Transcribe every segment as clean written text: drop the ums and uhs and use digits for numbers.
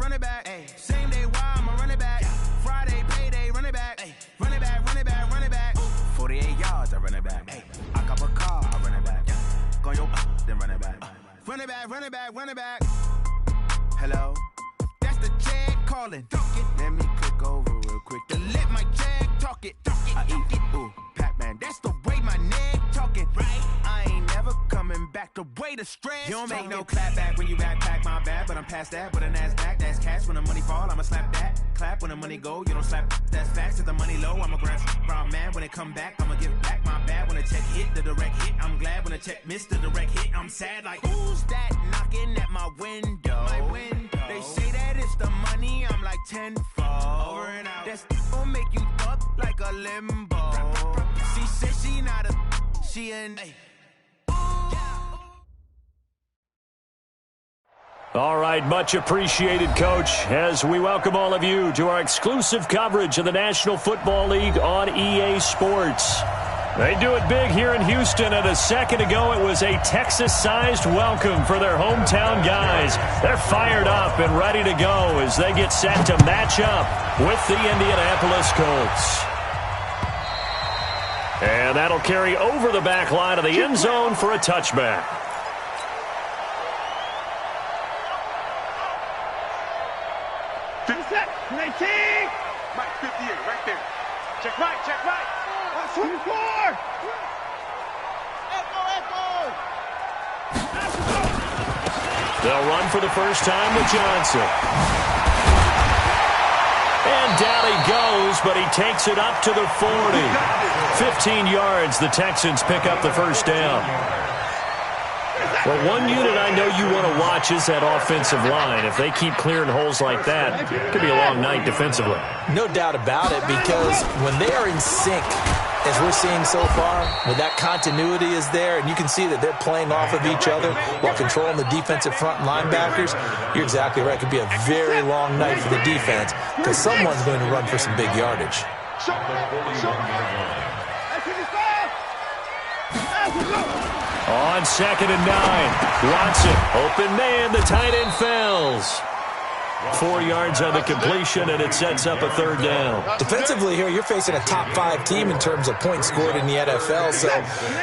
run it back. Ay. Same day, why I'ma run it back. Friday, payday, run it back. Ay. Run it back, run it back, run it back. 48 yards, I run it back. Ay. I cop a car, I run it back. Go yo, then run it back. Run it back, run it back, run it back. Hello? That's the Jag calling. Let me click over real quick to let my Jag talk it. I eat it, ooh, Pac-Man. That's the way my neck talking. Right? I ain't never coming back the way the stress. You don't make no clap back when you backpack, my bad, but I'm past that. With a NASDAQ, that's cash. When the money fall, I'ma slap that. Clap when the money go, you don't slap. That's facts. If the money low, I'ma grab brown man. When it come back, I'ma give back my bad. When the check hit, the direct hit. I'm glad when the check missed the direct hit. I'm sad like, who's that knocking at my window? My window. They say that it's the money, I'm like tenfold. Over and out. That's gon' make you up like a limbo. She said she not a, she an. All right, much appreciated, Coach, as we welcome all of you to our exclusive coverage of the National Football League on EA Sports. They do it big here in Houston, and a second ago it was a Texas-sized welcome for their hometown guys. They're fired up and ready to go as they get set to match up with the Indianapolis Colts. And that'll carry over the back line of the end zone for a touchback. Mike 58, right there. Check right, check right. 24. Echo. They'll run for the first time with Johnson. And down he goes, but he takes it up to the 40. 15 yards, the Texans pick up the first down. Well, one unit I know you want to watch is that offensive line. If they keep clearing holes like that, it could be a long night defensively. No doubt about it, because when they are in sync, as we're seeing so far, when that continuity is there, and you can see that they're playing off of each other while controlling the defensive front linebackers, you're exactly right. It could be a very long night for the defense, because someone's going to run for some big yardage. On 2nd and 9, Watson, open man, the tight end fails. 4 yards on the completion, and it sets up a third down. Defensively here, you're facing a top 5 team in terms of points scored in the NFL, so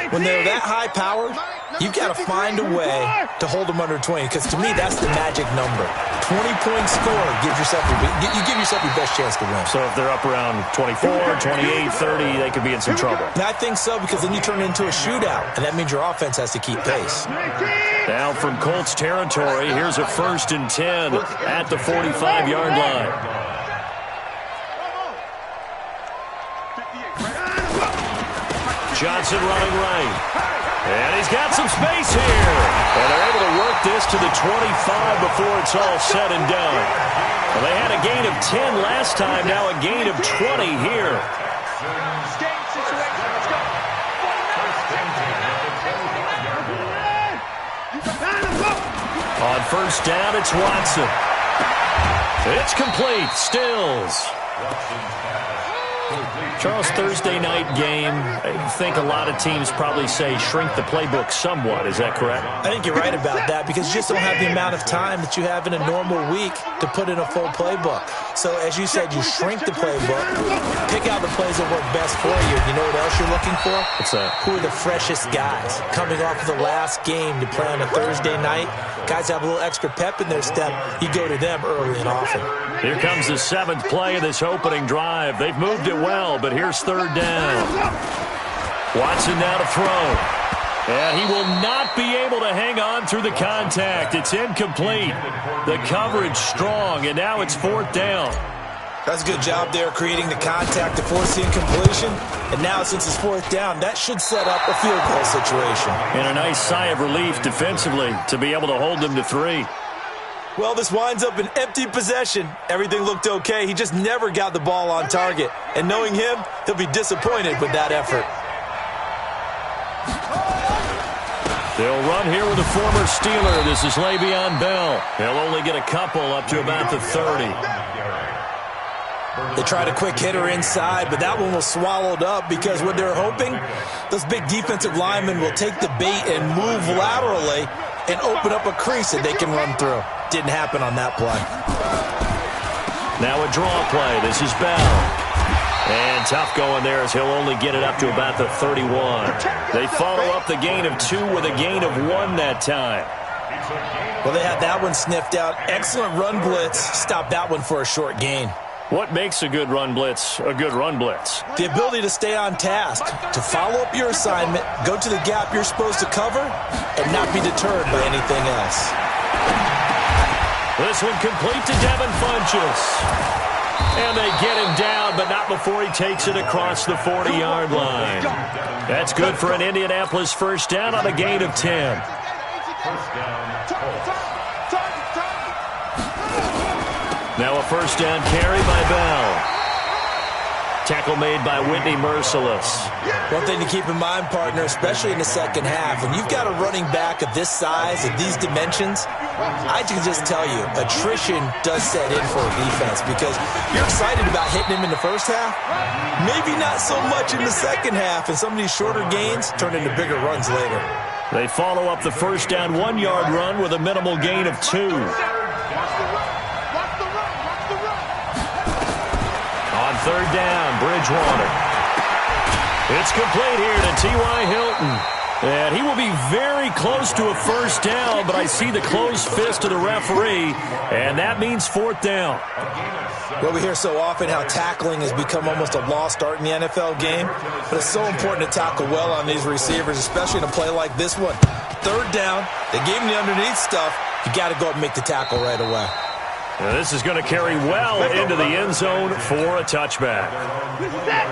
when they're that high-powered, you've got to find a way to hold them under 20, because to me, that's the magic number. 20-point score, you give yourself your best chance to win. So if they're up around 24, 28, 30, they could be in some trouble. And I think so, because then you turn it into a shootout, and that means your offense has to keep pace. Now from Colts territory, here's a 1st and 10 at the 45-yard line. Johnson running right. And he's got some space here. And they're able to work this to the 25 before it's all said and done. Well, they had a gain of 10 last time, now a gain of 20 here. On 1st down, it's Watson. It's complete. Stills. Charles, Thursday night game, I think a lot of teams probably say shrink the playbook somewhat. Is that correct? I think you're right about that, because you just don't have the amount of time that you have in a normal week to put in a full playbook. So as you said, you shrink the playbook, pick out the plays that work best for you. You know what else you're looking for? What's that? Who are the freshest guys coming off of the last game to play on a Thursday night? Guys have a little extra pep in their step. You go to them early and often. Here comes the 7th play of this opening drive. They've moved it well, but here's 3rd down. Watson now to throw. And he will not be able to hang on through the contact. It's incomplete. The coverage strong, and now it's 4th down. That's a good job there creating the contact to force the incompletion. And now since it's 4th down, that should set up a field goal situation. And a nice sigh of relief defensively to be able to hold them to 3. Well, this winds up an empty possession. Everything looked okay. He just never got the ball on target. And knowing him, he'll be disappointed with that effort. They'll run here with a former Steeler. This is Le'Veon Bell. He'll only get a couple up to about the 30. They tried a quick hitter inside, but that one was swallowed up because what they're hoping, those big defensive linemen will take the bait and move laterally and open up a crease that they can run through. Didn't happen on that play. Now a draw play. This is Bell. And tough going there as he'll only get it up to about the 31. They follow up the gain of 2 with a gain of 1 that time. Well, they had that one sniffed out. Excellent run blitz. Stopped that one for a short gain. What makes a good run blitz a good run blitz? The ability to stay on task, to follow up your assignment, go to the gap you're supposed to cover, and not be deterred by anything else. This one complete to Devin Funchess. And they get him down, but not before he takes it across the 40-yard line. That's good for an Indianapolis first down on a gain of 10. Now a first down carry by Bell. Tackle made by Whitney Merciless. One thing to keep in mind, partner, especially in the second half, when you've got a running back of this size, of these dimensions, I can just tell you, attrition does set in for a defense because you're excited about hitting him in the first half. Maybe not so much in the second half, and some of these shorter gains turn into bigger runs later. They follow up the first down 1-yard run with a minimal gain of 2. On third down, Bridgewater. It's complete here to T.Y. Hilton. And he will be very close to a first down, but I see the closed fist of the referee, and that means 4th down. Well, we hear so often how tackling has become almost a lost art in the NFL game, but it's so important to tackle well on these receivers, especially in a play like this one. Third down, they gave him the underneath stuff. You got to go up and make the tackle right away. Now this is going to carry well into the end zone for a touchback.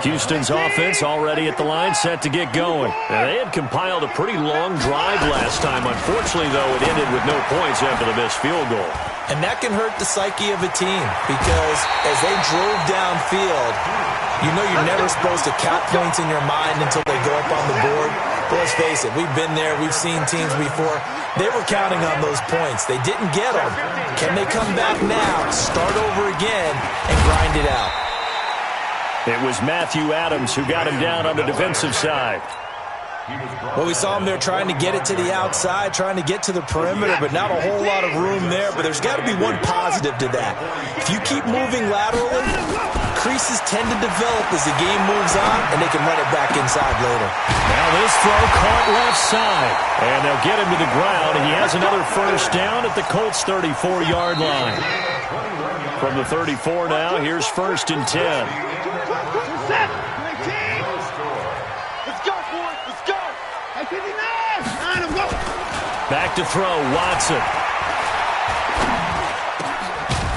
Houston's offense already at the line, set to get going. Now, they had compiled a pretty long drive last time. Unfortunately, though, it ended with no points after the missed field goal. And that can hurt the psyche of a team because as they drove downfield, you know you're never supposed to count points in your mind until they go up on the board. But let's face it, we've been there. We've seen teams before. They were counting on those points. They didn't get them. Can they come back now, start over again, and grind it out? It was Matthew Adams who got him down on the defensive side. Well, we saw him there trying to get it to the outside, trying to get to the perimeter, but not a whole lot of room there. But there's got to be one positive to that. If you keep moving laterally, creases tend to develop as the game moves on, and they can run it back inside later. Now this throw caught left side, and they'll get him to the ground, and he has another first down at the Colts' 34-yard line. From the 34 now, here's 1st and 10. Back to throw, Watson.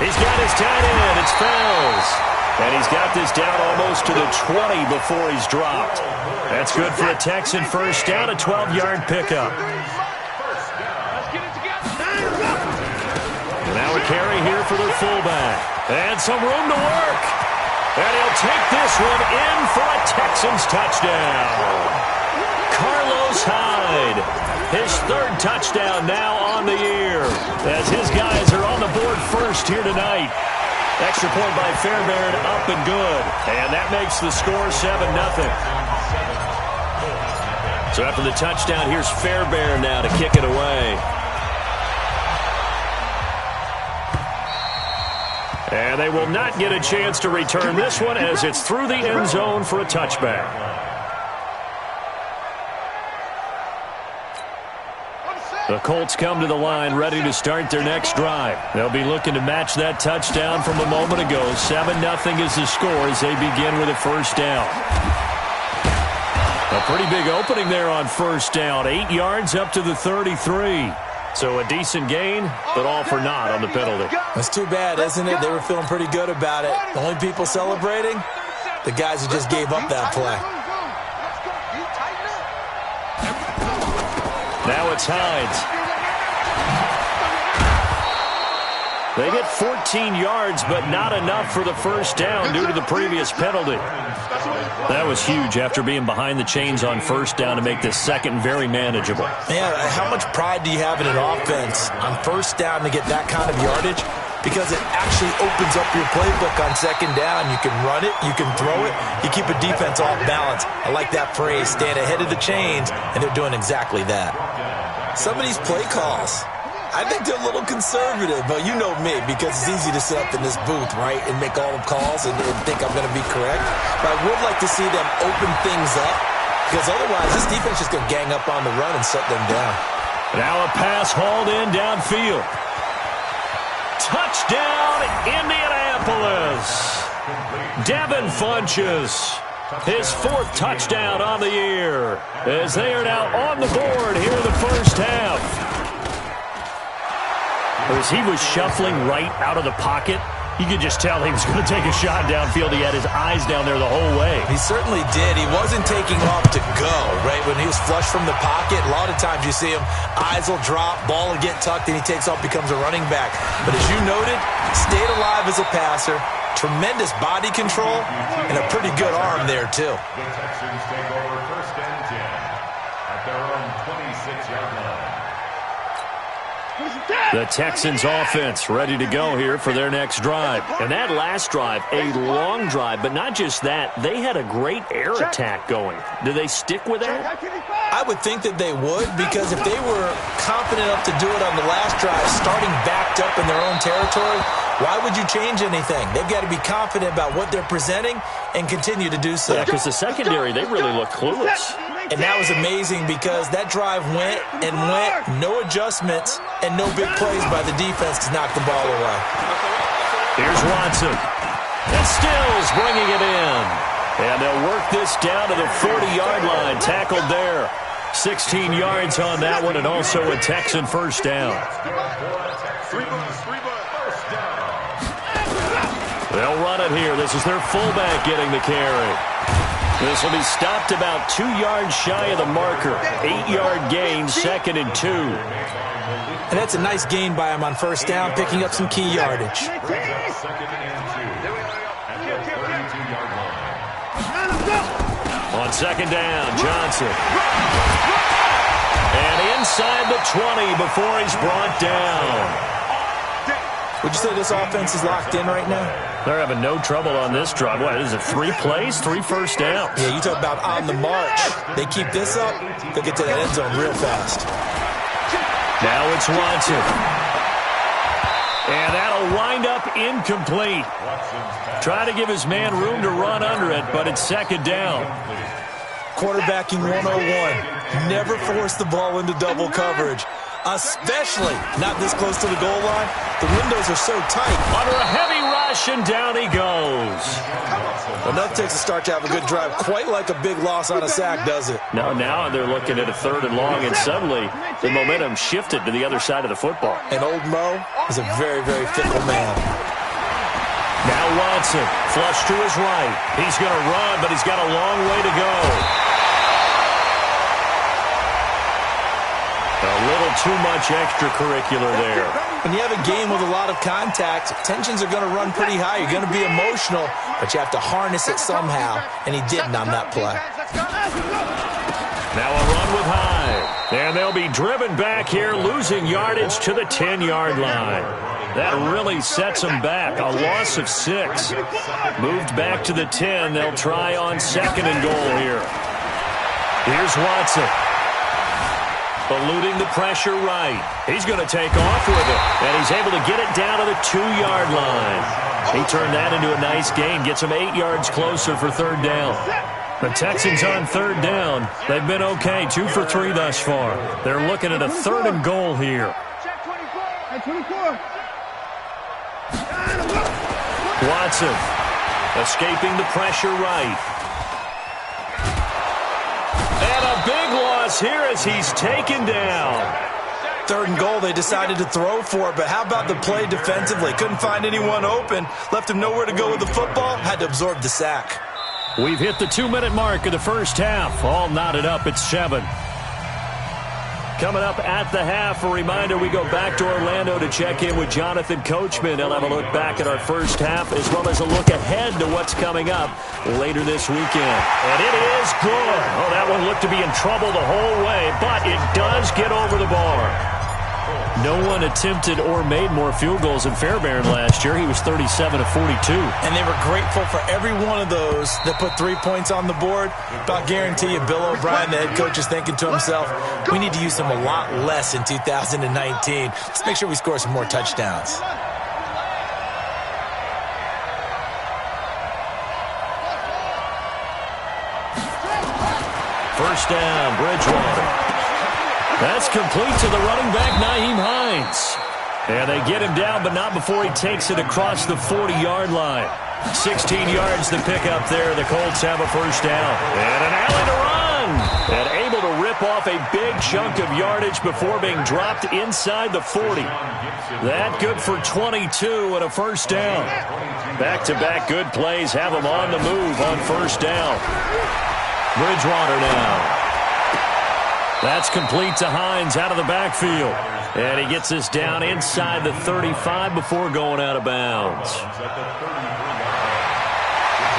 He's got his tight end, it's Fells. And he's got this down almost to the 20 before he's dropped. That's good for a Texan first down, a 12-yard pickup. And now a carry here for their fullback. And some room to work. And he'll take this one in for a Texans touchdown. Carlos Hyde, his 3rd touchdown now on the year, as his guys are on the board first here tonight. Extra point by Fairbairn, up and good. And that makes the score 7-0. So after the touchdown, here's Fairbairn now to kick it away. And they will not get a chance to return this one as it's through the end zone for a touchback. The Colts come to the line ready to start their next drive. They'll be looking to match that touchdown from a moment ago. 7-0 is the score as they begin with a first down. A pretty big opening there on first down. 8 yards up to the 33. So a decent gain, but all for naught on the penalty. That's too bad, isn't it? They were feeling pretty good about it. The only people celebrating, the guys who just gave up that play. Now it's Hines. They get 14 yards, but not enough for the first down due to the previous penalty. That was huge after being behind the chains on first down to make this second very manageable. Man, how much pride do you have in an offense on first down to get that kind of yardage? Because it actually opens up your playbook on second down. You can run it, you can throw it, you keep a defense off balance. I like that phrase, stand ahead of the chains, and they're doing exactly that. Some of these play calls, I think they're a little conservative, but you know me, because it's easy to sit up in this booth, right, and make all the calls and think I'm going to be correct. But I would like to see them open things up, because otherwise this defense is going to gang up on the run and shut them down. Now a pass hauled in downfield. Touchdown, Indianapolis. Devin Funchess, his 4th touchdown on the year, as they are now on the board here in the first half. As he was shuffling right out of the pocket, you could just tell he was going to take a shot downfield. He had his eyes down there the whole way. He certainly did. He wasn't taking off to go, right? When he was flush from the pocket, a lot of times you see him, eyes will drop, ball will get tucked, and he takes off, becomes a running back. But as you noted, stayed alive as a passer, tremendous body control, and a pretty good arm there, too. The Texans take over 1st and 10 at their own 26-yard line. The Texans offense ready to go here for their next drive. And that last drive, a long drive, but not just that. They had a great air attack going. Do they stick with that? I would think that they would, because if they were confident enough to do it on the last drive, starting backed up in their own territory, why would you change anything? They've got to be confident about what they're presenting and continue to do so. Yeah, because the secondary, they really look clueless. And that was amazing, because that drive went and went, no adjustments, and no big plays by the defense to knock the ball away. Here's Watson. And Stills bringing it in. And they'll work this down to the 40-yard line. Tackled there. 16 yards on that one, and also a Texan first down. They'll run it here. This is their fullback getting the carry. This will be stopped about 2 yards shy of the marker. 8-yard gain, 2nd and 2. And that's a nice gain by him on first down, picking up some key yardage. On 2nd down, Johnson. And inside the 20 before he's brought down. Would you say this offense is locked in right now? They're having no trouble on this drive. What, is it 3 plays, 3 first downs? Yeah, you talk about on the march. They keep this up, they'll get to that end zone real fast. Now it's Watson. And that'll wind up incomplete. Try to give his man room to run under it, but it's 2nd down. Quarterbacking 101. Never force the ball into double coverage, especially not this close to the goal line. The windows are so tight. Under a heavy rush, and down he goes. Enough takes a start to have a good drive. Quite like a big loss on a sack, does it? No, now they're looking at a 3rd and long, and suddenly the momentum shifted to the other side of the football. And old Mo is a very, very fickle man. Now Watson, flush to his right. He's going to run, but he's got a long way to go. A little too much extracurricular there. When you have a game with a lot of contact, tensions are going to run pretty high. You're going to be emotional, but you have to harness it somehow, and he didn't on that play. Now a run with Hyde, and they'll be driven back here, losing yardage to the 10-yard line. That really sets them back, a loss of 6. Moved back to the 10. They'll try on 2nd and goal here. Here's Watson. Eluding the pressure right. He's going to take off with it, and he's able to get it down to the 2-yard line. He turned that into a nice gain, gets him 8 yards closer for 3rd down. The Texans on 3rd down. They've been okay, 2 for 3 thus far. They're looking at a 3rd and goal here. Watson escaping the pressure right. And a big loss here as he's taken down. 3rd and goal, they decided to throw for it, but how about the play defensively? Couldn't find anyone open, left him nowhere to go with the football, had to absorb the sack. We've hit the 2-minute mark of the first half. All knotted up at 7. Coming up at the half, a reminder, we go back to Orlando to check in with Jonathan Coachman. He'll have a look back at our first half as well as a look ahead to what's coming up later this weekend. And it is good. Oh, that one looked to be in trouble the whole way, but it does get over the bar. No one attempted or made more field goals than Fairbairn last year. He was 37 of 42. And they were grateful for every one of those that put 3 points on the board. But I guarantee you, Bill O'Brien, the head coach, is thinking to himself, we need to use them a lot less in 2019. Let's make sure we score some more touchdowns. First down, Bridgewater. That's complete to the running back, Nyheim Hines. And they get him down, but not before he takes it across the 40-yard line. 16 yards to pick up there. The Colts have a first down. And an alley to run. And able to rip off a big chunk of yardage before being dropped inside the 40. That good for 22 and a first down. Back-to-back good plays have him on the move on first down. Bridgewater now. That's complete to Hines out of the backfield. And he gets this down inside the 35 before going out of bounds.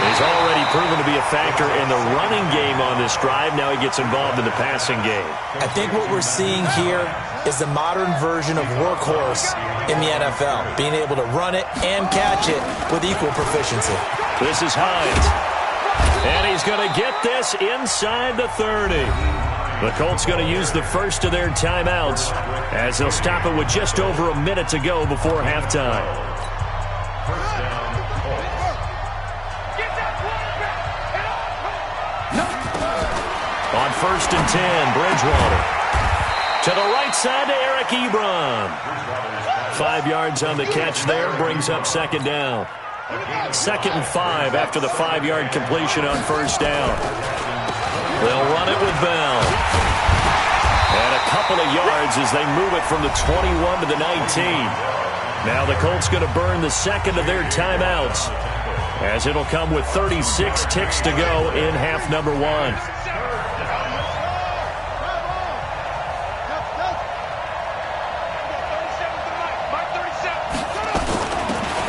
He's already proven to be a factor in the running game on this drive. Now he gets involved in the passing game. I think what we're seeing here is the modern version of workhorse in the NFL, being able to run it and catch it with equal proficiency. This is Hines. And he's going to get this inside the 30. The Colts going to use the first of their timeouts as they'll stop it with just over a minute to go before halftime. On 1st and 10, Bridgewater. To the right side to Eric Ebron. 5 yards on the catch there, brings up second down. 2nd and 5 after the 5-yard completion on first down. They'll run it with Bell. And a couple of yards as they move it from the 21 to the 19. Now the Colts going to burn the second of their timeouts as it'll come with 36 ticks to go in half number 1.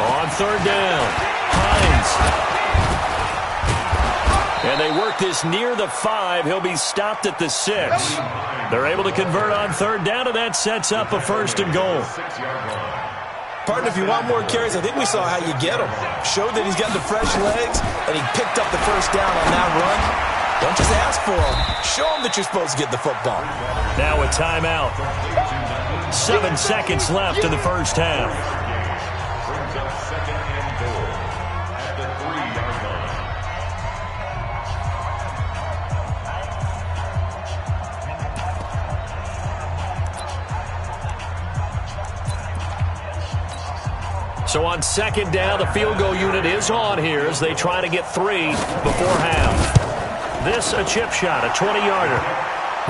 On third down, Hines. And they work this near the 5. He'll be stopped at the 6. They're able to convert on third down, and that sets up a 1st and goal. Partner, if you want more carries, I think we saw how you get him. Showed that he's got the fresh legs, and he picked up the first down on that run. Don't just ask for him. Show him that you're supposed to get the football. Now a timeout. 7 seconds left in the first half. Brings up 2nd and goal at the 3-yard line. So on second down, the field goal unit is on here as they try to get 3 before half. This a chip shot, a 20-yarder.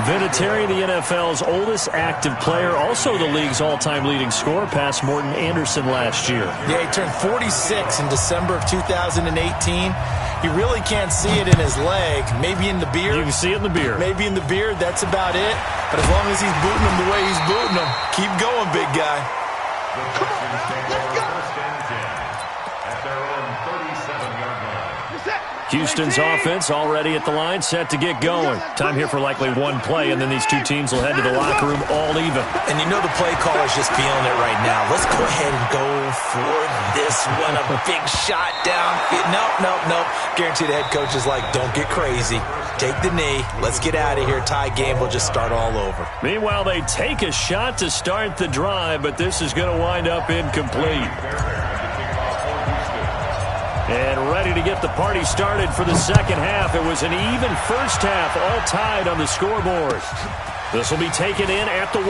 Vinatieri, the NFL's oldest active player, also the league's all-time leading scorer, past Morton Anderson last year. Yeah, he turned 46 in December of 2018. You really can't see it in his leg. Maybe in the beard. You can see it in the beard. Maybe in the beard. That's about it. But as long as he's booting him the way he's booting him, keep going, big guy. The Texans take over 1st and 10 at their own 37-yard line. Houston's offense already at the line, set to get going. Time here for likely one play, and then these two teams will head to the locker room all even. And you know the play caller's just feeling it right now. Let's go ahead and go for this one. A big shot down. Nope. Guarantee the head coach is like, don't get crazy. Take the knee. Let's get out of here. Tie game. We'll just start all over. Meanwhile, they take a shot to start the drive, but this is going to wind up incomplete. And ready to get the party started for the second half. It was an even first half, all tied on the scoreboard. This will be taken in at the 1.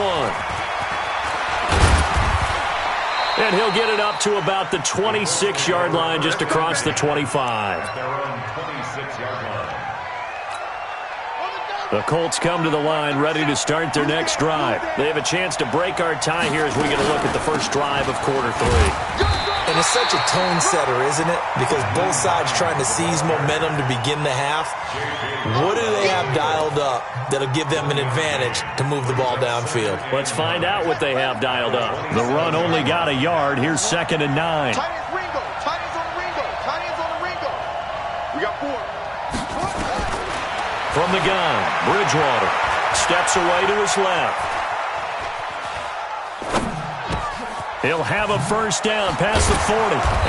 And he'll get it up to about the 26-yard line, just across the 25. At their own 26-yard line. The Colts come to the line ready to start their next drive. They have a chance to break our tie here as we get a look at the first drive of quarter 3. And it's such a tone setter, isn't it? Because both sides trying to seize momentum to begin the half. What do they have dialed up that'll give them an advantage to move the ball downfield? Let's find out what they have dialed up. The run only got a yard. Here's 2nd and 9. Tight ends on the Ringo. We got 4. From the gun, Bridgewater steps away to his left. He'll have a first down past the 40.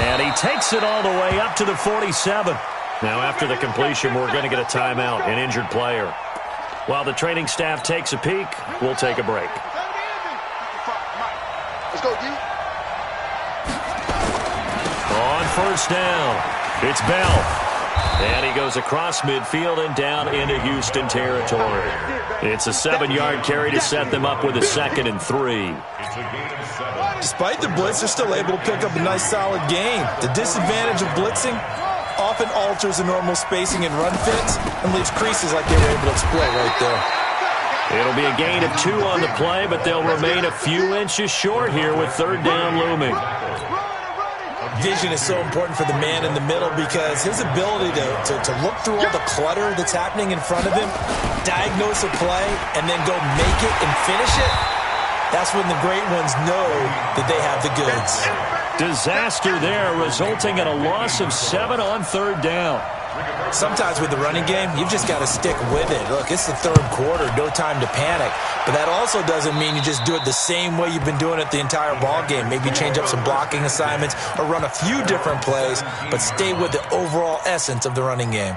And he takes it all the way up to the 47. Now, after the completion, we're going to get a timeout, an injured player. While the training staff takes a peek, we'll take a break. Let's go, D. On first down, it's Bell. And he goes across midfield and down into Houston territory. It's a 7-yard carry to set them up with a 2nd and 3. Despite the blitz, they're still able to pick up a nice, solid gain. The disadvantage of blitzing often alters the normal spacing and run fits and leaves creases like they were able to exploit right there. It'll be a gain of 2 on the play, but they'll remain a few inches short here with 3rd down looming. Vision is so important for the man in the middle because his ability to look through all the clutter that's happening in front of him, diagnose a play, and then go make it and finish it, that's when the great ones know that they have the goods. Disaster there, resulting in a loss of 7 on 3rd down. Sometimes with the running game, you've just got to stick with it. Look, it's the 3rd quarter, no time to panic. But that also doesn't mean you just do it the same way you've been doing it the entire ball game. Maybe change up some blocking assignments or run a few different plays, but stay with the overall essence of the running game.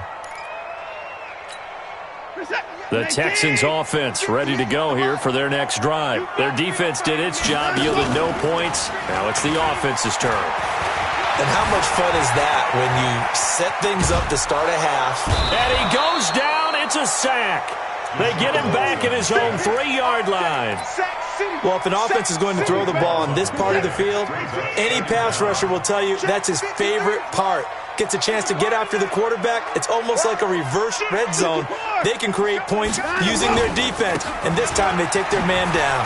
The Texans offense ready to go here for their next drive. Their defense did its job, yielded no points. Now it's the offense's turn. And how much fun is that when you set things up to start a half? And he goes down. It's a sack. They get him back at his own 3-yard line. Well, if an offense is going to throw the ball on this part of the field, any pass rusher will tell you that's his favorite part. Gets a chance to get after the quarterback. It's almost like a reverse red zone. They can create points using their defense, and this time they take their man down.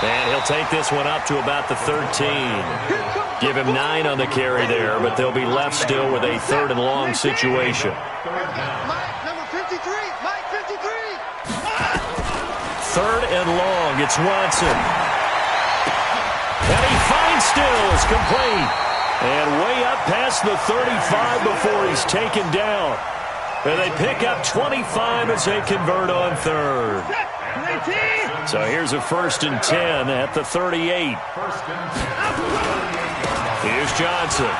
And he'll take this one up to about the 13. Give him 9 on the carry there, but they'll be left still with a 3rd and long situation. Number 53, Mike 53. 3rd and long, it's Watson. And he finds Stills, complete. And way up past the 35 before he's taken down. And they pick up 25 as they convert on 3rd. So here's a 1st and 10 at the 38. Here's Johnson.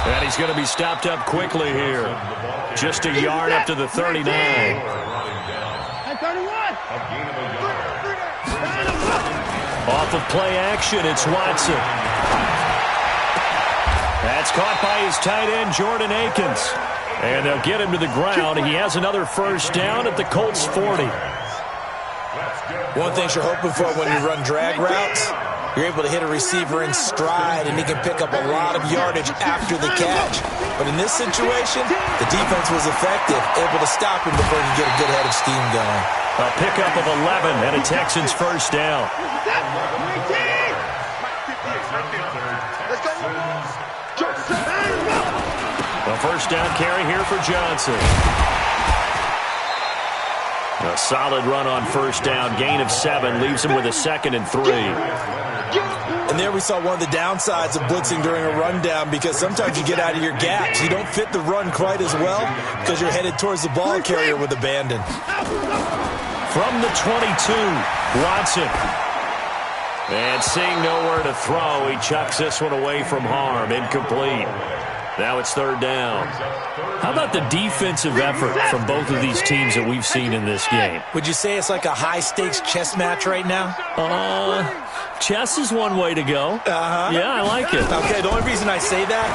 And he's going to be stopped up quickly here. Just a yard up to the 39. Off of play action, it's Watson. That's caught by his tight end, Jordan Akins. And they'll get him to the ground. He has another first down at the Colts 40. One thing you're hoping for when you run drag routes, you're able to hit a receiver in stride, and he can pick up a lot of yardage after the catch. But in this situation, the defense was effective, able to stop him before he could get a good head of steam going. A pickup of 11 and a Texans first down. A first down carry here for Johnson. A solid run on first down. Gain of 7 leaves him with a 2nd and 3. And there we saw one of the downsides of blitzing during a rundown, because sometimes you get out of your gaps. You don't fit the run quite as well because you're headed towards the ball carrier with abandon. From the 22, Watson. And seeing nowhere to throw, he chucks this one away from harm. Incomplete. Now it's 3rd down. How about the defensive effort from both of these teams that we've seen in this game? Would you say it's like a high-stakes chess match right now? Chess is one way to go. Yeah, I like it. Okay, the only reason I say that,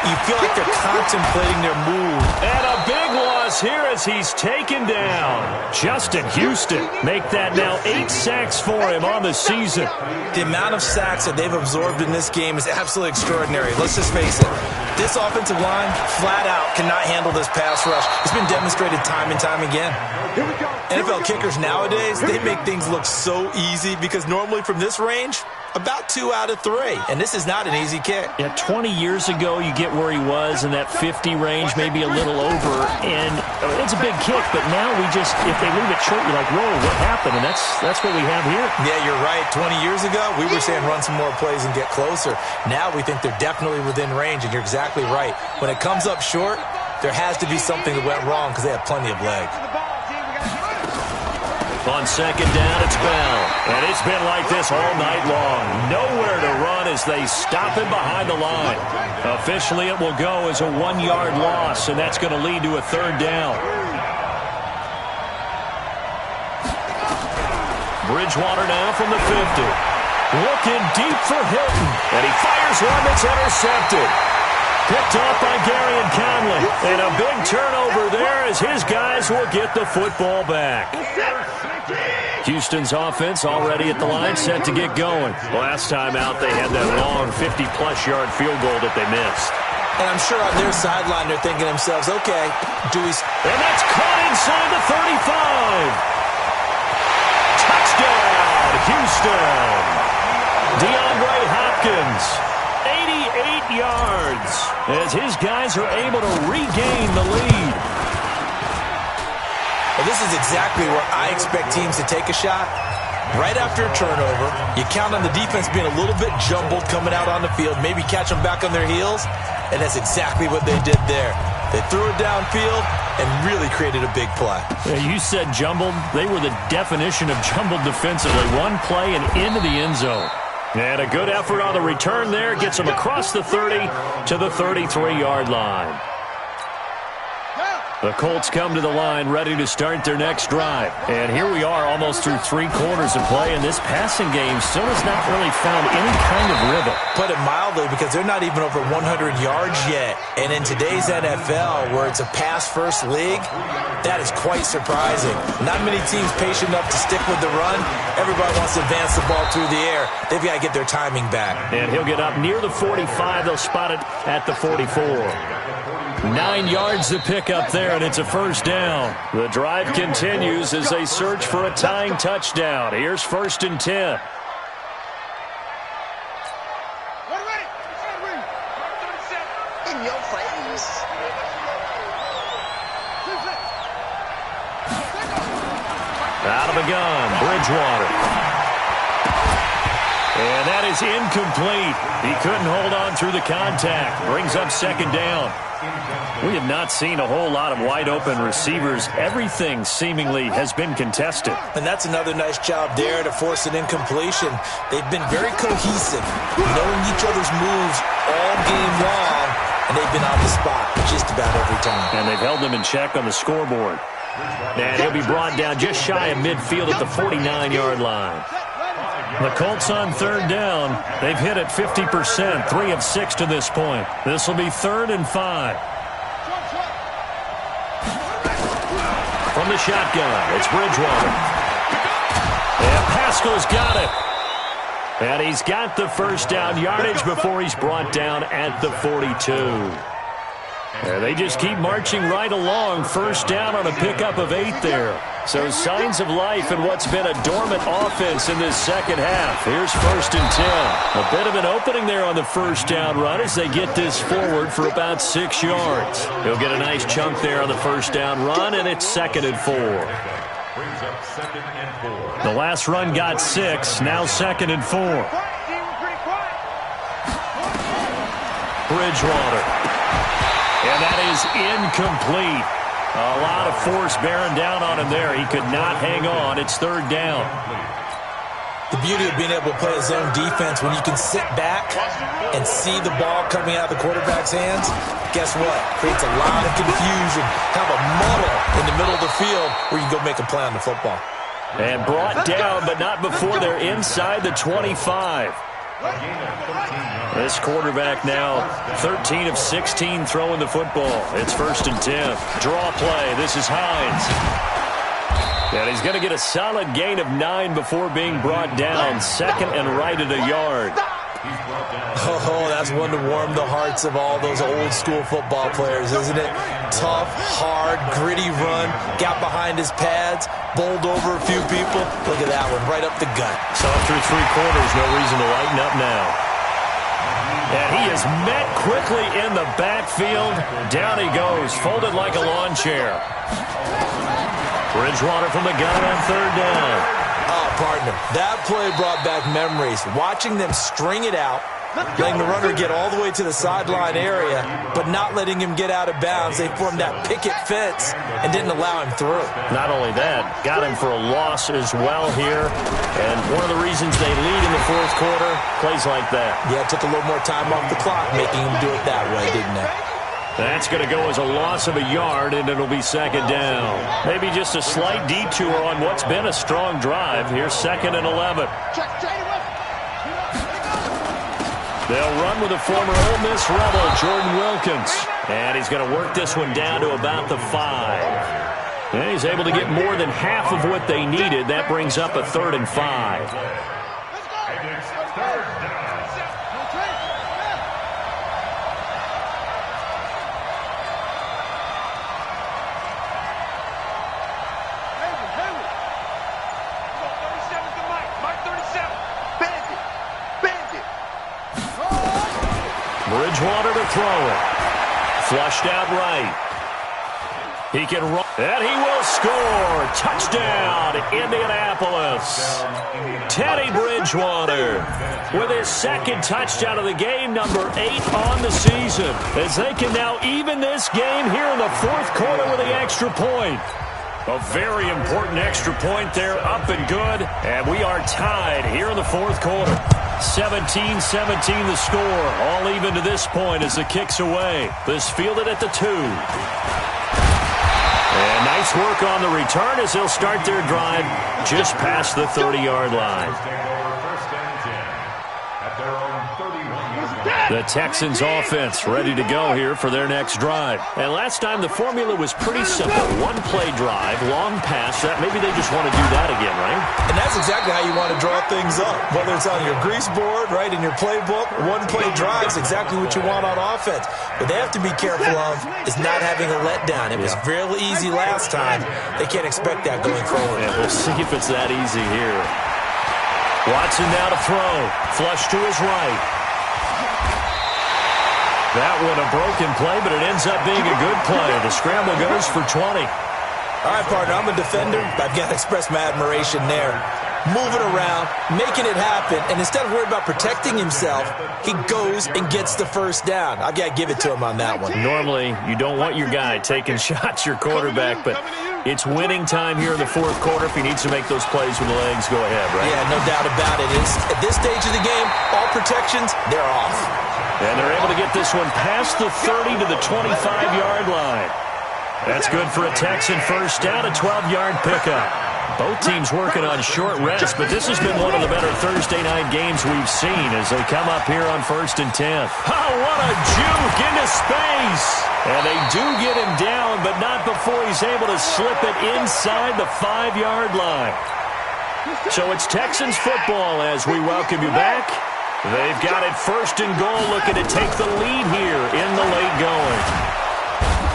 you feel like they're contemplating their move. And a big loss here as he's taken down. Justin Houston make that now 8 sacks for him on the season. The amount of sacks that they've absorbed in this game is absolutely extraordinary. Let's just face it. This offensive line, flat out, cannot handle this pass rush. It's been demonstrated time and time again. NFL kickers nowadays, they make things look so easy because normally from this range, about 2 out of 3. And this is not an easy kick. Yeah, 20 years ago, you get where he was in that 50 range, maybe a little over. And it's a big kick, but now we just, if they leave it short, you're like, whoa, what happened? And that's what we have here. Yeah, you're right. 20 years ago, we were saying run some more plays and get closer. Now we think they're definitely within range, and you're exactly right. When it comes up short, there has to be something that went wrong because they have plenty of leg. On second down, it's Bell. And it's been like this all night long. Nowhere to run as they stop him behind the line. Officially, it will go as a 1-yard loss, and that's going to lead to a third down. Bridgewater now from the 50. Looking deep for Hilton. And he fires one that's intercepted. Picked off by Gary and Conley. And a big turnover there as his guys will get the football back. Houston's offense already at the line, set to get going. Last time out, they had that long 50-plus yard field goal that they missed. And I'm sure on their sideline they're thinking to themselves, okay, do we... And that's caught inside the 35. Touchdown, Houston. DeAndre Hopkins, 88 yards, as his guys are able to regain the lead. Well, this is exactly where I expect teams to take a shot. Right after a turnover, you count on the defense being a little bit jumbled coming out on the field, maybe catch them back on their heels, and that's exactly what they did there. They threw it downfield and really created a big play. Yeah, you said jumbled. They were the definition of jumbled defensively. One play and into the end zone. And a good effort on the return there gets them across the 30 to the 33-yard line. The Colts come to the line ready to start their next drive. And here we are almost through 3 quarters of play, and this passing game still has not really found any kind of rhythm. Put it mildly, because they're not even over 100 yards yet. And in today's NFL, where it's a pass-first league, that is quite surprising. Not many teams patient enough to stick with the run. Everybody wants to advance the ball through the air. They've got to get their timing back. And he'll get up near the 45. They'll spot it at the 44. 9 yards to pick up there, and it's a first down. The drive continues as they search for a tying touchdown. Here's 1st and 10. In your face. Out of the gun, Bridgewater. And that is incomplete. He couldn't hold on through the contact. Brings up 2nd down. We have not seen a whole lot of wide-open receivers. Everything seemingly has been contested. And that's another nice job there to force an incompletion. They've been very cohesive, knowing each other's moves all game long, and they've been on the spot just about every time. And they've held them in check on the scoreboard. And he'll be brought down just shy of midfield at the 49-yard line. The Colts on 3rd down. They've hit it 50%, 3 of 6 to this point. This will be 3rd and 5. From the shotgun, it's Bridgewater. And Pascal's got it. And he's got the first down yardage before he's brought down at the 42. And they just keep marching right along. First down on a pickup of 8 there. So signs of life in what's been a dormant offense in this second half. Here's 1st and 10. A bit of an opening there on the first down run as they get this forward for about 6 yards. He'll get a nice chunk there on the first down run, and it's 2nd and 4. The last run got 6, now 2nd and 4. Bridgewater. And that is incomplete. A lot of force bearing down on him there. He could not hang on. It's 3rd down. The beauty of being able to play a zone defense when you can sit back and see the ball coming out of the quarterback's hands, guess what? Creates a lot of confusion. Have a muddle in the middle of the field where you can go make a play on the football. And brought down, but not before they're inside the 25. This quarterback now 13 of 16 throwing the football. It's 1st and 10. Draw play. This is Hines. And he's going to get a solid gain of 9 before being brought down. 2nd and right at a yard. Oh, that's one to warm the hearts of all those old school football players, isn't it? Tough, hard, gritty run. Got behind his pads. Bowled over a few people. Look at that one, right up the gut. So through 3 quarters, no reason to lighten up now. And he is met quickly in the backfield. Down he goes, folded like a lawn chair. Bridgewater from the gun on 3rd down. Oh, partner, that play brought back memories. Watching them string it out, letting the runner get all the way to the sideline area, but not letting him get out of bounds. They formed that picket fence and didn't allow him through. Not only that, got him for a loss as well here. And one of the reasons they lead in the fourth quarter, plays like that. Yeah, it took a little more time off the clock, making him do it that way, didn't it? That's going to go as a loss of a yard, and it'll be second down. Maybe just a slight detour on what's been a strong drive. Here's 2nd and 11. They'll run with a former Ole Miss Rebel, Jordan Wilkins. And he's going to work this one down to about the 5. And he's able to get more than half of what they needed. That brings up a 3rd and 5. And it's 3rd down. Bridgewater to throw it. Flushed out right. He can run, and he will score. Touchdown, Indianapolis. Teddy Bridgewater with his 2nd touchdown of the game, number 8 on the season, as they can now even this game here in the fourth quarter with the extra point. A very important extra point there, up and good, and we are tied here in the fourth quarter. 17-17 the score, all even to this point as the kick's away. This fielded at the 2. And nice work on the return as they'll start their drive just past the 30-yard line. The Texans offense ready to go here for their next drive. And last time the formula was pretty simple. One-play drive, long pass. Maybe they just want to do that again, right? And that's exactly how you want to draw things up. Whether it's on your grease board, right, in your playbook, one-play drive is exactly what you want on offense. What they have to be careful of is not having a letdown. It was real easy last time. They can't expect that going forward. Yeah, we'll see if it's that easy here. Watson now to throw. Flush to his right. That one a broken play, but it ends up being a good play. The scramble goes for 20. All right, partner, I'm a defender. I've got to express my admiration there. Moving around, making it happen, and instead of worrying about protecting himself, he goes and gets the first down. I've got to give it to him on that one. Normally, you don't want your guy taking shots, your quarterback, but it's winning time here in the fourth quarter. If he needs to make those plays with the legs, go ahead, right? Yeah, no doubt about it. At this stage of the game, all protections, they're off. And they're able to get this one past the 30 to the 25-yard line. That's good for a Texan first down, a 12-yard pickup. Both teams working on short rest, but this has been one of the better Thursday night games we've seen as they come up here on 1st and 10. Oh, what a juke into space! And they do get him down, but not before he's able to slip it inside the 5-yard line. So it's Texans football as we welcome you back. They've got it 1st and goal, looking to take the lead here in the late going.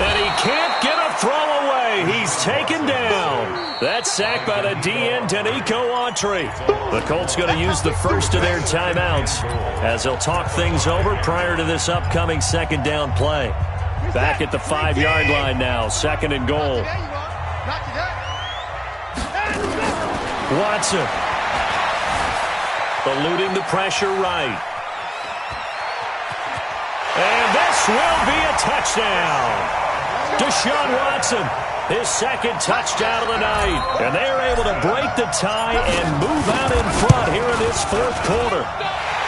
And he can't get a throw away. He's taken down. That's sacked by the DN, Danico Autry. The Colts going to use the first of their timeouts as they'll talk things over prior to this upcoming 2nd down play. Back at the 5-yard line now, 2nd and goal. Watson. Eluding the pressure right. And this will be a touchdown. Deshaun Watson, his 2nd touchdown of the night. And they're able to break the tie and move out in front here in this fourth quarter.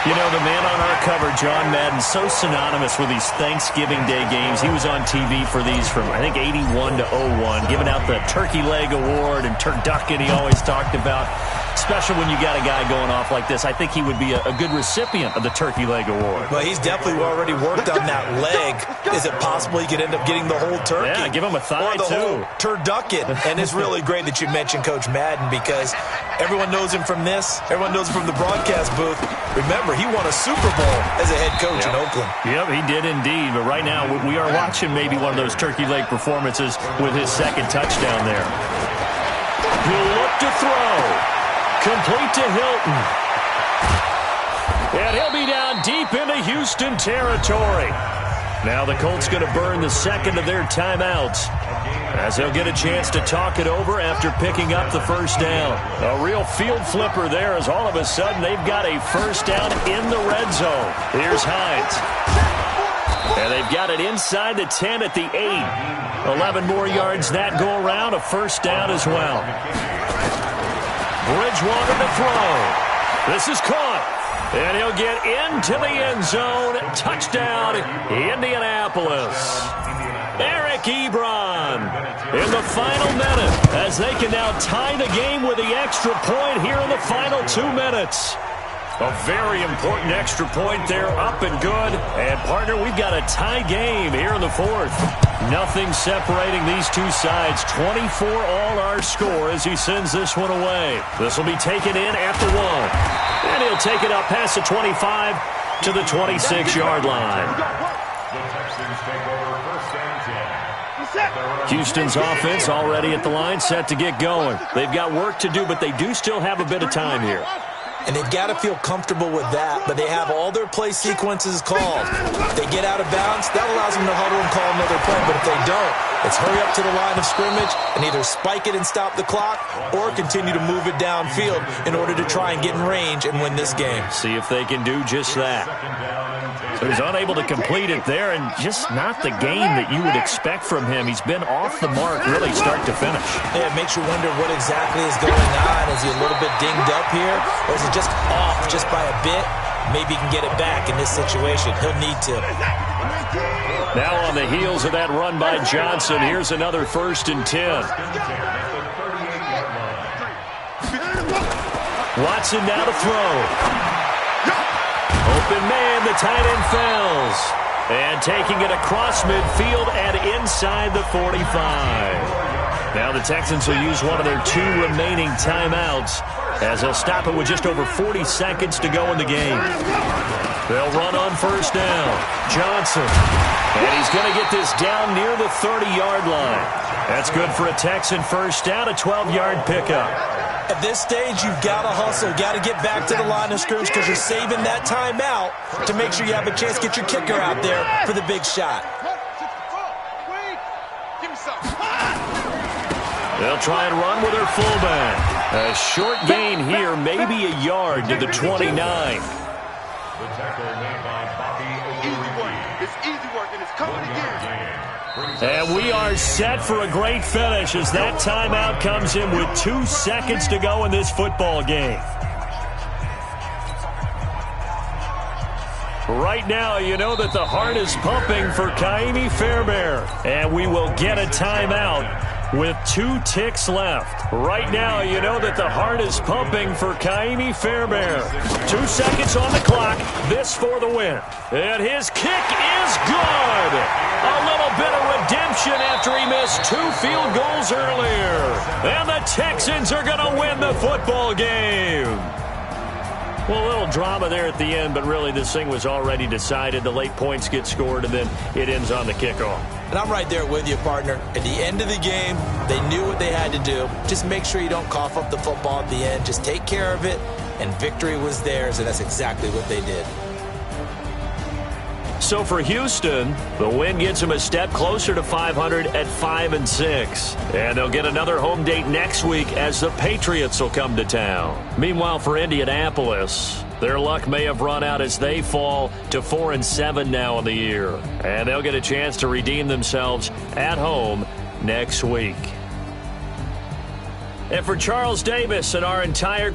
You know, the man on our cover, John Madden, so synonymous with these Thanksgiving Day games. He was on TV for these from, I think, 81 to 01, giving out the Turkey Leg Award and turducken he always talked about. Special when you got a guy going off like this. I think he would be a good recipient of the Turkey Leg Award. Well, he's definitely already worked on that leg. Is it possible he could end up getting the whole turkey? Yeah, give him a thigh, or the too. whole turducken. And it's really great that you mentioned Coach Madden because everyone knows him from this. Everyone knows him from the broadcast booth. Remember, he won a Super Bowl as a head coach in Oakland. Yep, he did indeed. But right now, we are watching maybe one of those turkey leg performances with his 2nd touchdown there. He'll look to throw. Complete to Hilton. And he'll be down deep into Houston territory. Now the Colts going to burn the 2nd of their timeouts. as they'll get a chance to talk it over after picking up the first down. A real field flipper there as all of a sudden they've got a first down in the red zone. Here's Hines. And they've got it inside the 10 at the 8. 11 more yards that go around, a first down as well. Bridgewater to throw. This is caught. And he'll get into the end zone. Touchdown, Indianapolis. Eric Ebron in the final minute as they can now tie the game with the extra point here in the final 2 minutes. A very important extra point there, up and good. And, partner, we've got a tie game here in the fourth. Nothing separating these two sides. 24 all our score as he sends this one away. This will be taken in at the 1. And he'll take it up past the 25 to the 26-yard line. The Texans take over first and 10. Houston's offense already at the line, set to get going. They've got work to do, but they do still have a bit of time here. And they've got to feel comfortable with that, but they have all their play sequences called. If they get out of bounds, that allows them to huddle and call another play, but if they don't, it's hurry up to the line of scrimmage and either spike it and stop the clock or continue to move it downfield in order to try and get in range and win this game. See if they can do just that. So he's unable to complete it there, and just not the game that you would expect from him. He's been off the mark really start to finish. Yeah, it makes you wonder what exactly is going on. Is he a little bit dinged up here, or is it just off just by a bit? Maybe he can get it back in this situation. He'll need to. Now on the heels of that run by Johnson, here's another 1st and 10. Watson now to throw. Open man, the tight end fails. And taking it across midfield and inside the 45. Now the Texans will use one of their 2 remaining timeouts as they'll stop it with just over 40 seconds to go in the game. They'll run on first down. Johnson. And he's going to get this down near the 30-yard line. That's good for a Texan first down, a 12-yard pickup. At this stage, you've got to hustle, got to get back to the line of scrimmage because you're saving that timeout to make sure you have a chance to get your kicker out there for the big shot. They'll try and run with their fullback. A short gain here, maybe a yard to the 29. The tackle made by Bobby. Easy work. It's easy work, and it's coming again. And we are set for a great finish as that timeout comes in with 2 seconds to go in this football game. Right now, you know that the heart is pumping for Kaimi Fairbairn, and we will get a timeout with 2 ticks left. Right now, you know that the heart is pumping for Kaimi Fairbairn. 2 seconds on the clock. This for the win. And his kick is good. A little bit of redemption after he missed 2 field goals earlier. And the Texans are going to win the football game. Well, a little drama there at the end, but really this thing was already decided. The late points get scored, and then it ends on the kickoff. And I'm right there with you, partner. At the end of the game, they knew what they had to do. Just make sure you don't cough up the football at the end. Just take care of it, and victory was theirs, and that's exactly what they did. So for Houston, the win gets them a step closer to 500 at 5-6. And they'll get another home date next week as the Patriots will come to town. Meanwhile, for Indianapolis, their luck may have run out as they fall to 4-7 now in the year. And they'll get a chance to redeem themselves at home next week. And for Charles Davis and our entire